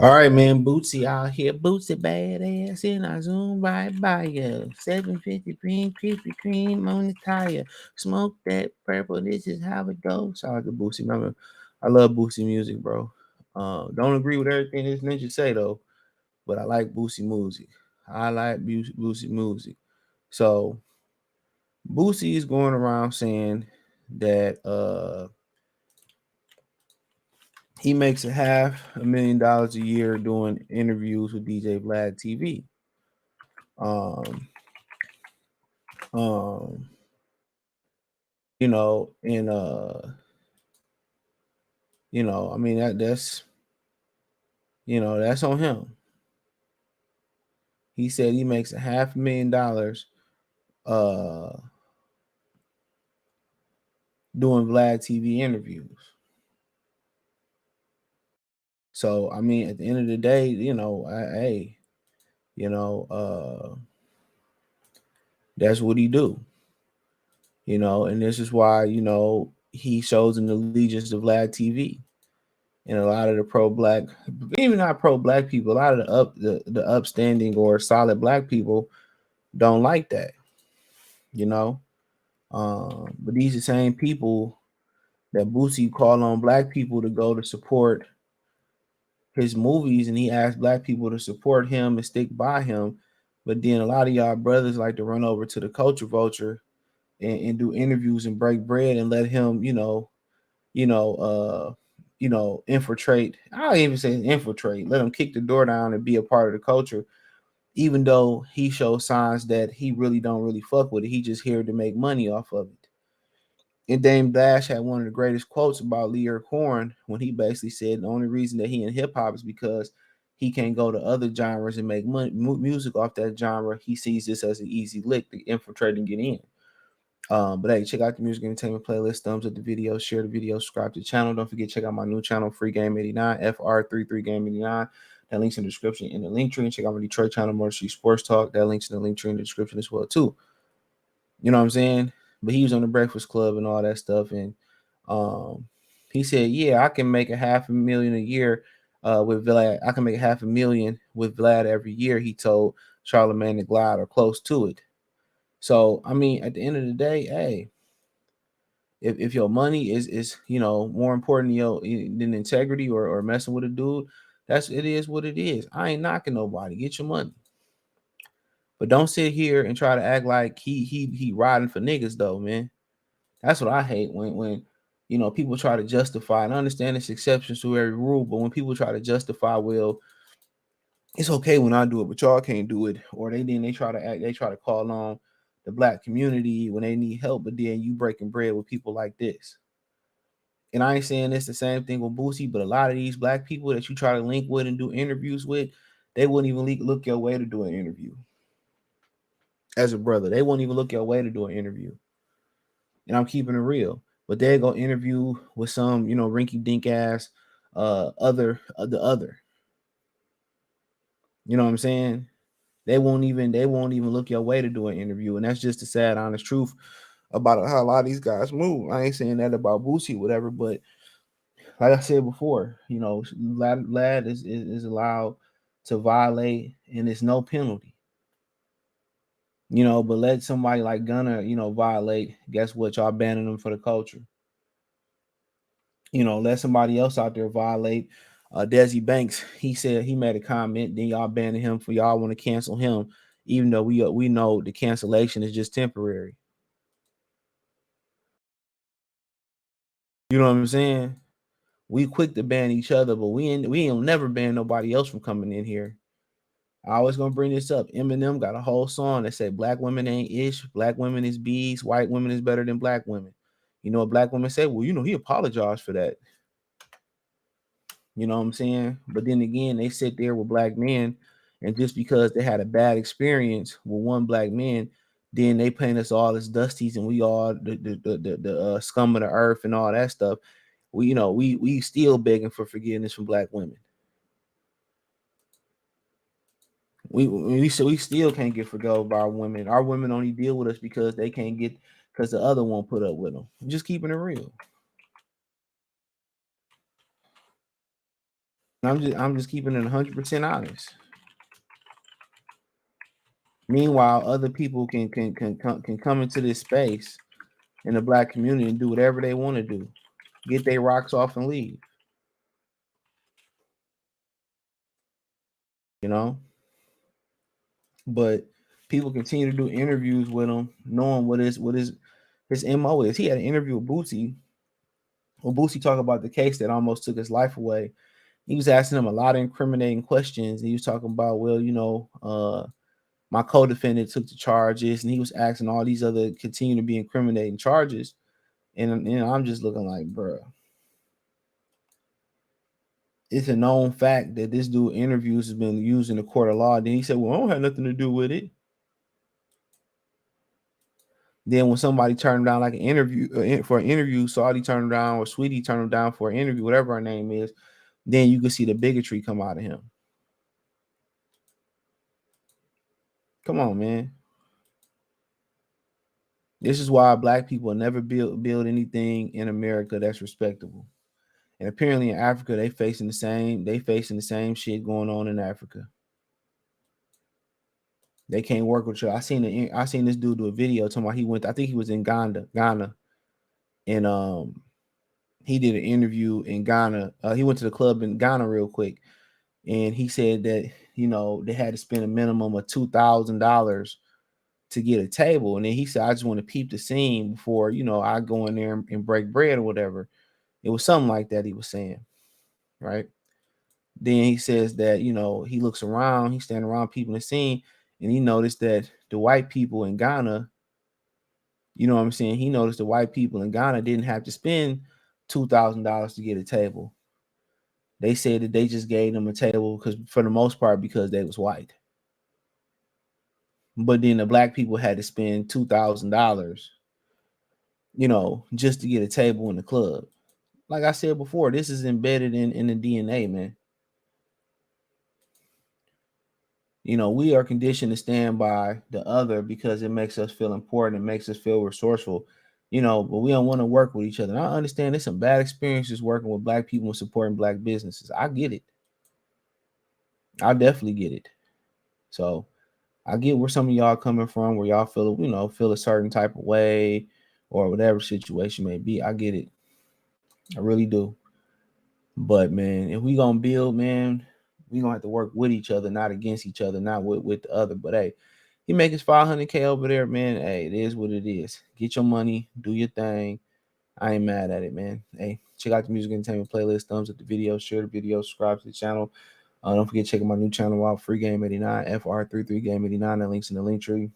All right, man. Bootsy out here. Bootsy badass. And I zoom right by you. 750 green, Krispy Kreme on the tire. Smoke that purple. This is how it goes. Shout out to Bootsy. Remember, I love Bootsy music, bro. Don't agree with everything this ninja say though, but I like Bootsy music. I like Bootsy music. So Bootsy is going around saying that he makes a $500,000 a year doing interviews with DJ Vlad TV. Um, um, and I mean that's on him. He said he makes a $500,000 uh doing Vlad TV interviews. So I mean, at the end of the day, hey, you know, uh, that's what he do. And this is why he shows an allegiance to Vlad TV. And a lot of the pro black, even not pro black people, a lot of the upstanding or solid black people don't like that, you know. But these are the same people that Boosie call on black people to go to support his movies, and he asked black people to support him and stick by him. But then a lot of y'all brothers like to run over to the culture vulture and do interviews and break bread and let him, you know, uh, infiltrate. I don't even say infiltrate. Let him kick the door down and be a part of the culture, even though he shows signs that he really don't really fuck with it. He just here to make money off of it. And Dame Dash had one of the greatest quotes about Lear Horn when he basically said the only reason that he in hip hop is because he can't go to other genres and make money, music off that genre. He sees this as an easy lick to infiltrate and get in. But hey, check out the music entertainment playlist. Thumbs up the video, share the video, subscribe to the channel. Don't forget, check out my new channel, Free Game 89, FR33 Game 89. That link's in the description in the link tree. And check out my Detroit channel, Motor Street Sports Talk. That link's in the link tree in the description as well, too. You know what I'm saying? But he was on the Breakfast Club and all that stuff. And um, he said, yeah, I can make a $500,000 a year with Vlad. I can make $500,000 with Vlad every year, he told Charlamagne the Glide, or close to it. So, I mean, at the end of the day, hey, if your money is more important than integrity or messing with a dude, it is what it is. I ain't knocking nobody. Get your money. But don't sit here and try to act like he riding for niggas though, man. That's what I hate when people try to justify, and I understand it's exceptions to every rule, but when people try to justify, well, it's okay when I do it, but y'all can't do it, or they try to act, they try to call on the black community when they need help, but then you breaking bread with people like this. And I ain't saying it's the same thing with Boosie, but a lot of these black people that you try to link with and do interviews with, they wouldn't even look your way to do an interview. As a brother, they won't even look your way to do an interview. And I'm keeping it real. But they go interview with some, rinky dink ass the other. You know what I'm saying? They won't even look your way to do an interview. And that's just the sad, honest truth about how a lot of these guys move. I ain't saying that about Boosie, whatever, but like I said before, lad is allowed to violate, and it's no penalty. But let somebody like Gunner, violate. Guess what? Y'all banning them for the culture. Let somebody else out there violate. Desi Banks, he said he made a comment, then y'all banning him for y'all want to cancel him, even though we know the cancellation is just temporary. You know what I'm saying? We quick to ban each other, but we ain't never ban nobody else from coming in here. I always gonna bring this up. Eminem got a whole song that said black women ain't ish, black women is bees, white women is better than black women. You know what black women say? Well, he apologized for that. You know what I'm saying? But then again, they sit there with black men, and just because they had a bad experience with one black man, then they paint us all as dusties, and we all the scum of the earth and all that stuff. We still begging for forgiveness from black women. We still can't get forgave by our women. Our women only deal with us because they can't get because the other won't put up with them. I'm just keeping it real. I'm just keeping it 100% honest. Meanwhile, other people can come into this space in the black community and do whatever they want to do, get their rocks off and leave. You know, but people continue to do interviews with him, knowing his MO is. He had an interview with Boosie. When Boosie talked about the case that almost took his life away, he was asking him a lot of incriminating questions. He was talking about, well, my co-defendant took the charges, and he was asking all these other continue to be incriminating charges. And I'm just looking like, bro, it's a known fact that this dude interviews has been used in the court of law. Then he said, well, I don't have nothing to do with it. Then when somebody turned down like an interview for an interview, Saudi turned him down or Sweetie turned him down for an interview, whatever her name is, then you can see the bigotry come out of him. Come on, man. This is why black people never build anything in America that's respectable. And apparently in Africa, they facing the same shit going on in Africa. They can't work with you. I seen this dude do a video talking about I think he was in Ghana, and he did an interview in Ghana. He went to the club in Ghana real quick, and he said that they had to spend a minimum of $2,000 to get a table, and then he said, I just want to peep the scene before I go in there and break bread or whatever. It was something like that he was saying, right? Then he says that he looks around, he's standing around people in the scene, and he noticed that the white people in Ghana, you know what I'm saying? He noticed the white people in Ghana didn't have to spend $2,000 to get a table. They said that they just gave them a table because, for the most part, because they was white. But then the black people had to spend $2,000, just to get a table in the club. Like I said before, this is embedded in the DNA, man. We are conditioned to stand by the other because it makes us feel important. It makes us feel resourceful, but we don't want to work with each other. And I understand there's some bad experiences working with black people and supporting black businesses. I get it. I definitely get it. So I get where some of y'all coming from, where y'all feel a certain type of way or whatever situation may be. I get it. I really do. But man, if we gonna build, man, we gonna have to work with each other, not against each other, not with the other. But hey, he make his 500K over there, man. Hey, it is what it is. Get your money, do your thing. I ain't mad at it, man. Hey, check out the music entertainment playlist. Thumbs up the video, share the video, subscribe to the channel. Don't forget to check out my new channel out, Free Game 89, FR33 Game 89. That link's in the link tree.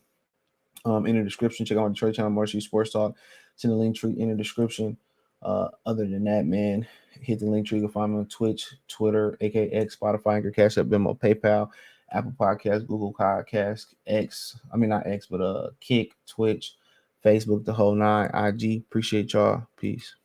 In the description. Check out my Detroit channel, Marcy Sports Talk. It's in the link tree in the description. Other than that, man, hit the link tree. You can find me on Twitch, Twitter, aka X, Spotify, Anchor, Cash App, Venmo, PayPal, Apple Podcasts, Google Podcasts, not X, but Kick, Twitch, Facebook, the whole nine, IG. Appreciate y'all. Peace.